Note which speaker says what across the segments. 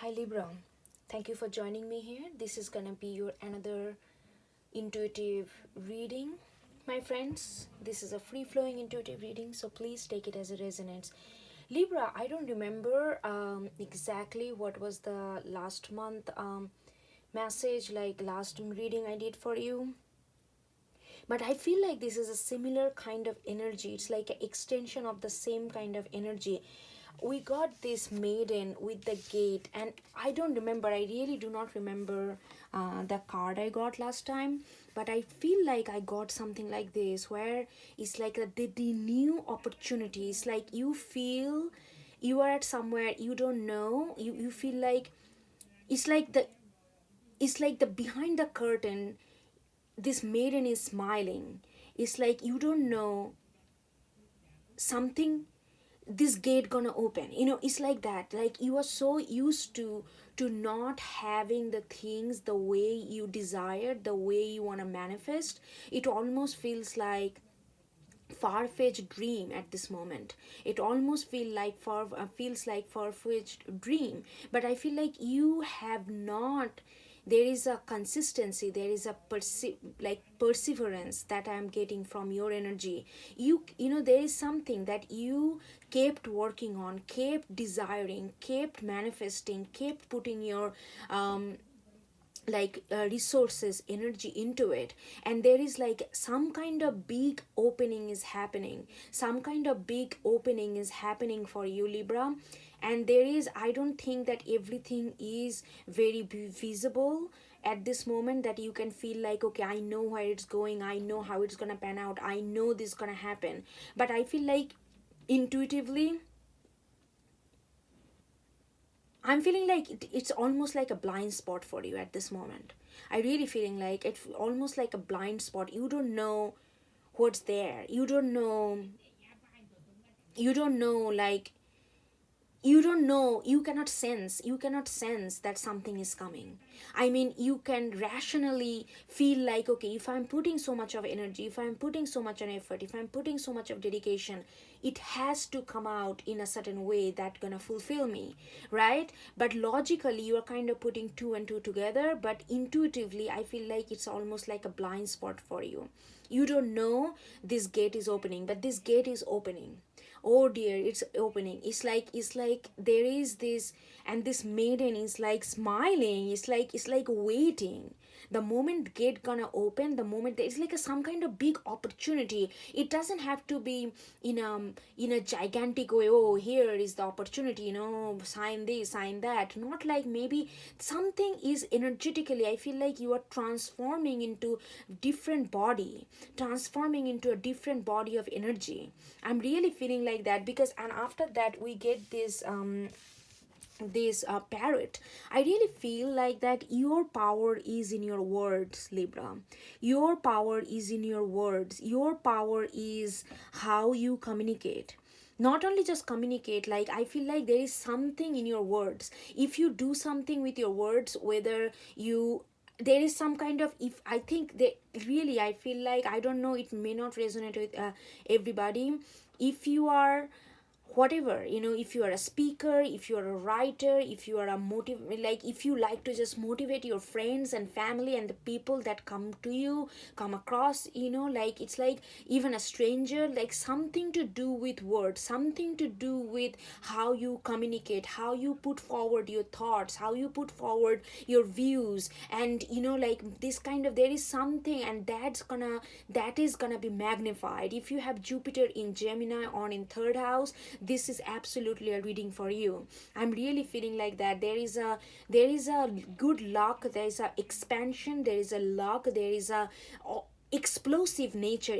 Speaker 1: Hi Libra, thank you for joining me here. This is gonna be your another intuitive reading, my friends. This is a free-flowing intuitive reading, so please take it as it resonates. Libra, I don't remember exactly what was the last month message, like last reading I did for you, but I feel like this is a similar kind of energy. It's like an extension of the same kind of energy. We got this maiden with the gate, and I don't remember, I really do not remember the card I got last time, but I feel like I got something like this, where it's like the new opportunities, like you feel you are at somewhere you don't know, you feel like it's like the behind the curtain, this maiden is smiling. It's like you don't know something, this gate gonna open, it's like that. Like you are so used to not having the things the way you desire, the way you want to manifest. It almost feels like far-fetched dream at this moment. It almost feels like far-fetched dream, but I feel like you have not, there is a consistency, there is a perseverance that I am getting from your energy. You know there is something that you kept working on, kept desiring, kept manifesting, kept putting your resources, energy into it, and there is like some kind of big opening is happening, some kind of big opening is happening for you, Libra. And there is, I don't think that everything is very visible at this moment, that you can feel like, okay, I know where it's going, I know how it's gonna pan out, I know this is gonna happen. But I feel like intuitively I'm feeling like it's almost like a blind spot for you at this moment. I really feeling like it's almost like a blind spot. You don't know what's there. You don't know like you cannot sense that something is coming. I mean, you can rationally feel like, okay, if I'm putting so much of energy, if I'm putting so much of effort, if I'm putting so much of dedication, it has to come out in a certain way that gonna fulfill me, right? But logically you are kind of putting two and two together, but intuitively I feel like it's almost like a blind spot for you. You don't know this gate is opening, but this gate is opening. Oh dear, it's opening. It's like there is this, and this maiden is like smiling. It's like waiting. The moment gate gonna open, the moment it's like some kind of big opportunity. It doesn't have to be in a gigantic way. Oh, here is the opportunity, sign this, sign that. Not like, maybe something is energetically, I feel like you are transforming into different body, transforming into a different body of energy. I'm really feeling like that, because and after that we get this parrot. I really feel like that your power is in your words, Libra. Your power is in your words. Your power is how you communicate. Not only just communicate, like I feel like there is something in your words. If you do something with your words, whether you, there is some kind of, if I think they really, I feel like, I don't know, it may not resonate with everybody. If you are whatever, if you are a speaker, if you are a writer, if you are a like if you like to just motivate your friends and family and the people that come across, like it's like even a stranger, like something to do with words, something to do with how you communicate, how you put forward your thoughts, how you put forward your views, and like this kind of, there is something, and that is gonna be magnified. If you have Jupiter in Gemini or in third house, this is absolutely a reading for you. I'm really feeling like that there is a good luck, there is a expansion, there is a luck, there is a explosive nature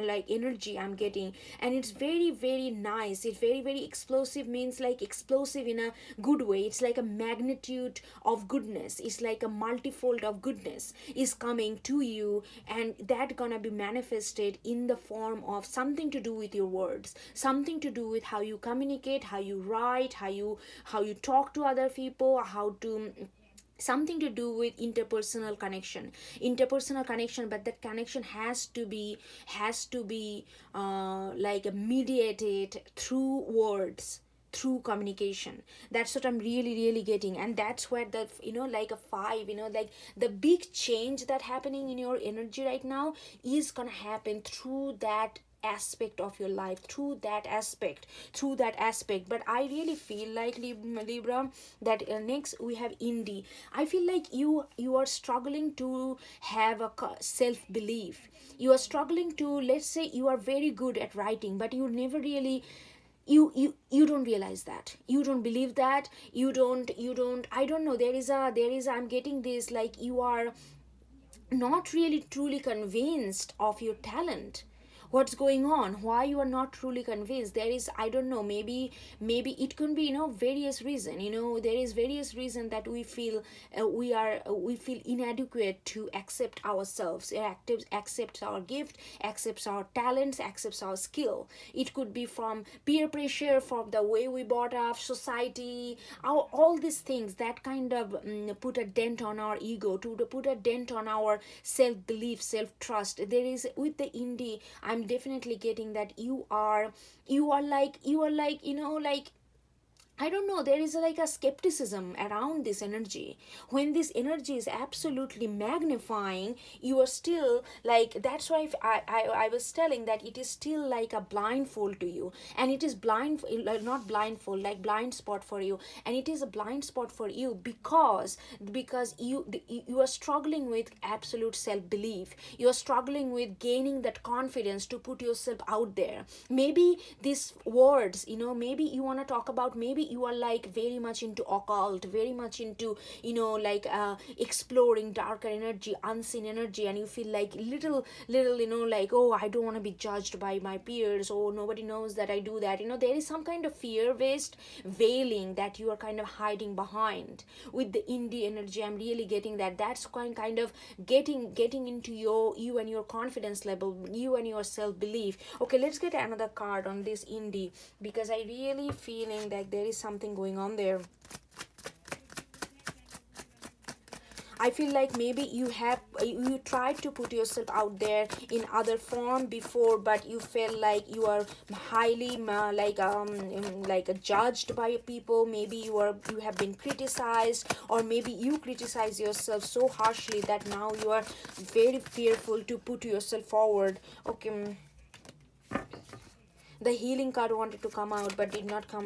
Speaker 1: like energy I'm getting. And it's very very nice. It's very very explosive, means like explosive in a good way. It's like a magnitude of goodness, it's like a multifold of goodness is coming to you, and that gonna be manifested in the form of something to do with your words, something to do with how you communicate, how you write, how you talk to other people, how to, something to do with interpersonal connection. But that connection has to be like mediated through words, through communication. That's what I'm really really getting. And that's where the, like a five, like the big change that happening in your energy right now is gonna happen through that aspect of your life, through that aspect. But I really feel like, Libra, that next we have Indie. I feel like you are struggling to have a self belief. You are struggling to, let's say you are very good at writing, but you never really, you don't realize that, you don't believe that, you don't, I don't know, there is I'm getting this, like you are not really truly convinced of your talent. What's going on, why you are not truly convinced? There is, I don't know, maybe it can be, various reason, there is various reason that we feel, we feel inadequate to accept ourselves, accept our gift, accepts our talents, accepts our skill. It could be from peer pressure, from the way we brought up, society, all these things that kind of put a dent on our ego, to put a dent on our self-belief, self-trust. There is, with the Indie, I'm definitely getting that you are like, like, I don't know, there is like a skepticism around this energy. When this energy is absolutely magnifying, you are still like, that's why I was telling that it is still like a blindfold to you. And it is not blindfold, like blind spot for you. And it is a blind spot for you because you are struggling with absolute self-belief. You are struggling with gaining that confidence to put yourself out there. Maybe these words, maybe you want to talk about, maybe you are like very much into occult, very much into, like exploring darker energy, unseen energy, and you feel like little, like, oh, I don't want to be judged by my peers, oh, nobody knows that I do that. There is some kind of fear based veiling that you are kind of hiding behind. With the Indie energy, I'm really getting that. That's kind of getting into you and your confidence level, you and your self-belief. Okay, let's get another card on this Indie, because I really feeling that there is something going on there. I feel like maybe you tried to put yourself out there in other form before, but you felt like you are highly judged by people. Maybe you have been criticized, or maybe you criticize yourself so harshly that now you are very fearful to put yourself forward. Okay, the healing card wanted to come out but did not come,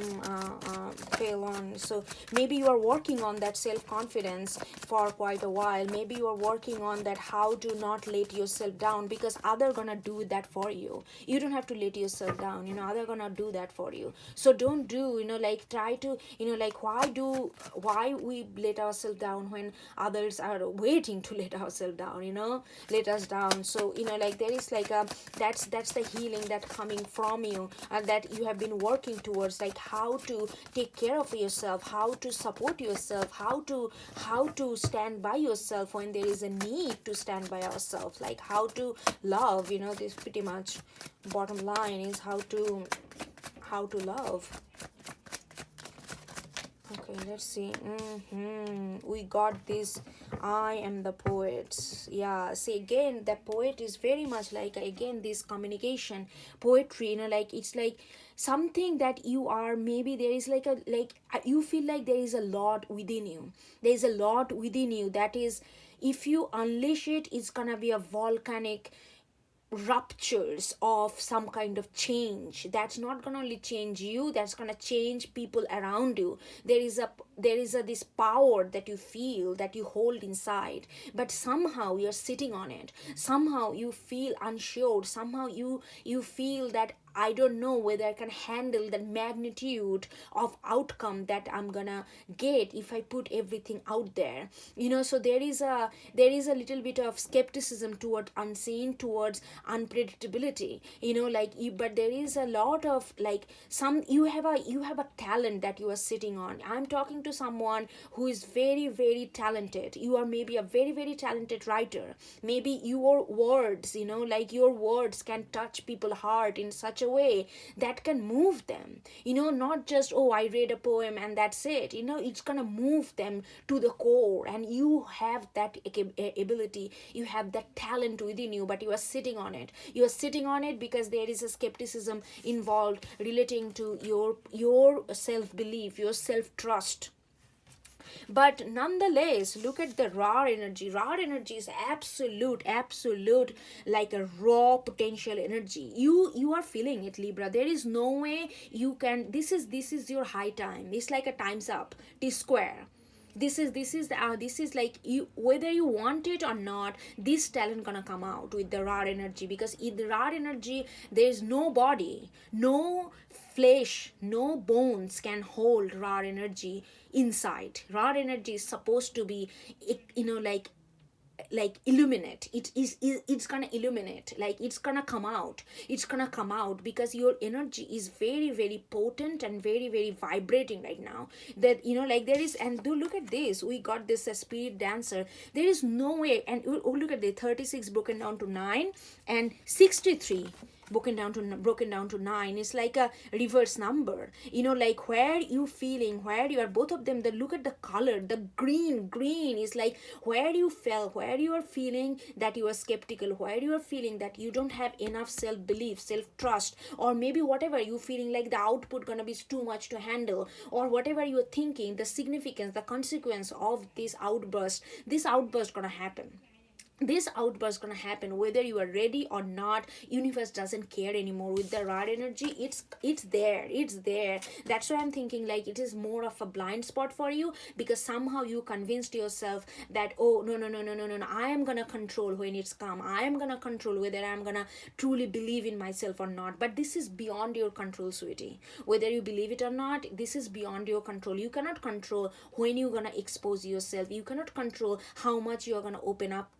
Speaker 1: fail on. So maybe you are working on that self-confidence for quite a while. Maybe you are working on that, how to not let yourself down, because other gonna do that for you. You don't have to let yourself down, other gonna do that for you. So don't do, like, try to, like, why we let ourselves down when others are waiting to let ourselves down, let us down. So like, there is like a, that's the healing that coming from you, and that you have been working towards, like how to take care of yourself, how to support yourself, how to stand by yourself when there is a need to stand by ourselves, like how to love. This pretty much bottom line is how to love. Okay, let's see. We got this, I am the poet. Yeah, see, again, the poet is very much like, again, this communication poetry, like it's like something that you are, maybe there is like you feel like there is a lot within you. There is a lot within you that is, if you unleash it, it's gonna be a volcanic ruptures of some kind of change that's not gonna only change you, that's gonna change people around you. There is a this power that you feel, that you hold inside, but somehow you're sitting on it. Somehow you feel unsure, somehow you feel that I don't know whether I can handle the magnitude of outcome that I'm gonna get if I put everything out there. So there is a little bit of skepticism toward unseen, towards unpredictability. But there is a lot of, like, you have a talent that you are sitting on. I'm talking to someone who is very very talented. You are maybe a very very talented writer. Maybe your words, like your words can touch people's heart in such a a way that can move them. Not just, oh, I read a poem and that's it. It's gonna move them to the core, and you have that ability, you have that talent within you, but you are sitting on it. You are sitting on it because there is a skepticism involved relating to your self-belief, your self-trust. But nonetheless, look at the raw energy. Raw energy is absolute, like a raw potential energy. You are feeling it, Libra. There is no way you can. This is your high time. It's like a time's up, T square. This is like, you, whether you want it or not, this talent gonna come out with the raw energy, because in the raw energy there is no body, no flesh, no bones can hold raw energy inside. Raw energy is supposed to be, like illuminate. It's gonna illuminate, like it's gonna come out. It's gonna come out because your energy is very potent and very vibrating right now. That, like there is, and do look at this, we got this spirit dancer. There is no way. And look at the 36 broken down to 9, and 63 broken down to 9 is like a reverse number. Like where you feeling, where you are, both of them, the look at the color, the green is like where you felt, where you are feeling that you are skeptical, where you are feeling that you don't have enough self-belief, self-trust, or maybe whatever you feeling like the output gonna be too much to handle, or whatever you are thinking, the significance, the consequence of this outburst gonna happen. This outburst gonna happen whether you are ready or not. Universe doesn't care anymore. With the raw energy, it's there. That's why I'm thinking like it is more of a blind spot for you, because somehow you convinced yourself that, oh, no, I am gonna control when it's come. I am gonna control whether I'm gonna truly believe in myself or not. But this is beyond your control, sweetie. Whether you believe it or not, this is beyond your control. You cannot control when you're gonna expose yourself. You cannot control how much you are gonna open up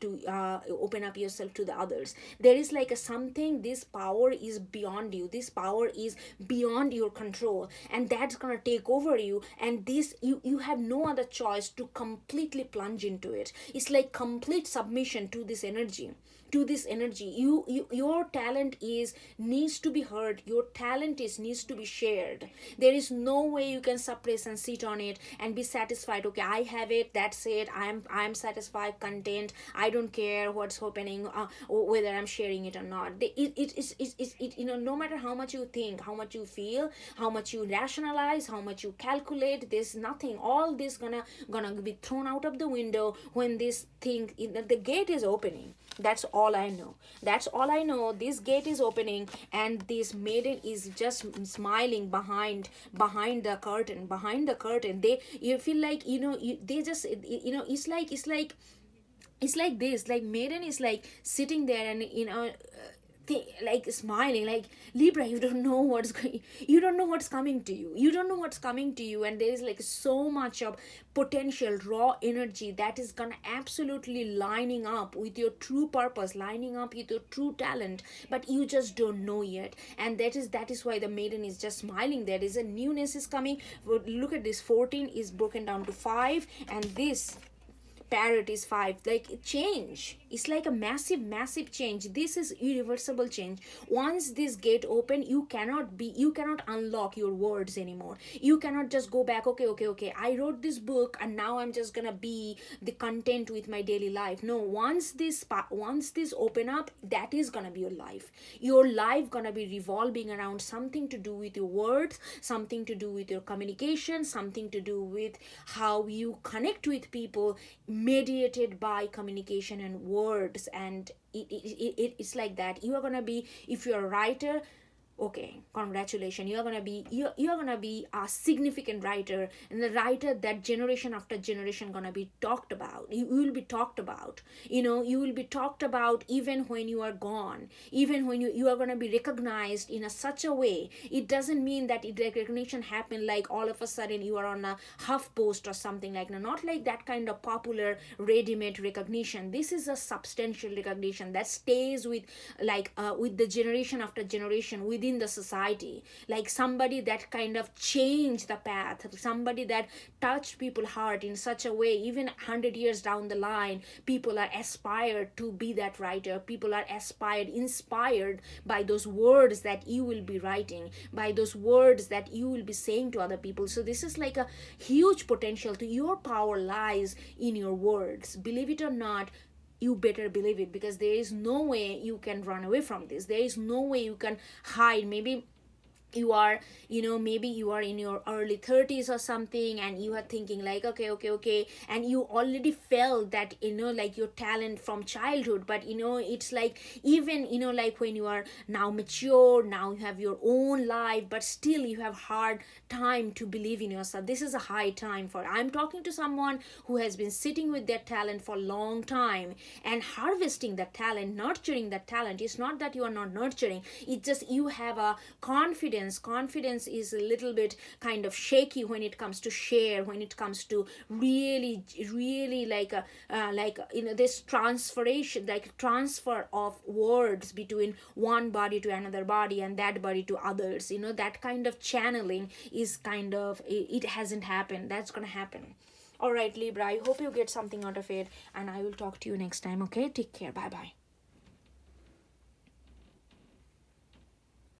Speaker 1: yourself to the others. There is like a something, this power is beyond you, this power is beyond your control, and that's gonna take over you. And this, you have no other choice to completely plunge into it. It's like complete submission to this energy. Your talent needs to be heard. Your talent needs to be shared. There is no way you can suppress and sit on it and be satisfied. Okay, I have it, that's it, I'm satisfied, content, I don't care what's happening, or whether I'm sharing it or not. No matter how much you think, how much you feel, how much you rationalize, how much you calculate, there's nothing. All this gonna be thrown out of the window when this thing, the gate is opening. That's all I know. This gate is opening, and this maiden is just smiling behind the curtain. You feel like, they just, it's like this, like maiden is like sitting there, and like smiling, like, Libra, you don't know what's coming to you. And there is like so much of potential raw energy that is gonna absolutely lining up with your true purpose, lining up with your true talent, but you just don't know yet. And that is why the maiden is just smiling. There is a newness is coming. Look at this, 14 is broken down to 5, and this parrot is 5. Like change, it's like a massive change. This is irreversible change. Once this gate open, you cannot unlock your words anymore. You cannot just go back, okay, I wrote this book and now I'm just gonna be the content with my daily life. No, once this open up, that is gonna be your life gonna be revolving around something to do with your words, something to do with your communication, something to do with how you connect with people, mediated by communication and words. And it's like that. You are gonna be, if you're a writer, okay, congratulations, you're gonna be a significant writer, and the writer that generation after generation gonna be talked about. You will be talked about. You will be talked about even when you are gone, even when you are gonna be recognized in such a way. It doesn't mean that recognition happen like all of a sudden you are on a huff post or something like that. Not like that kind of popular ready-made recognition. This is a substantial recognition that stays with the generation after generation, with within the society, like somebody that kind of changed the path, somebody that touched people's heart in such a way, even 100 years down the line, people are aspired to be that writer. People are inspired by those words that you will be writing, by those words that you will be saying to other people. So this is like a huge potential. To your power lies in your words, believe it or not. You better believe it, because there is no way you can run away from this. There is no way you can hide. Maybe you are, maybe you are in your early 30s or something, and you are thinking like, okay, and you already felt that, like your talent from childhood. But it's like, even like when you are now mature, now you have your own life, but still you have hard time to believe in yourself. This is a high time for, I'm talking to someone who has been sitting with their talent for a long time and harvesting that talent, nurturing that talent. It's not that you are not nurturing, it's just you have a confidence is a little bit kind of shaky when it comes to share, when it comes to really like this transferation, like transfer of words between one body to another body and that body to others. That kind of channeling is kind of, it hasn't happened. That's gonna happen. All right, Libra, I hope you get something out of it, and I will talk to you next time. Okay, take care. Bye bye.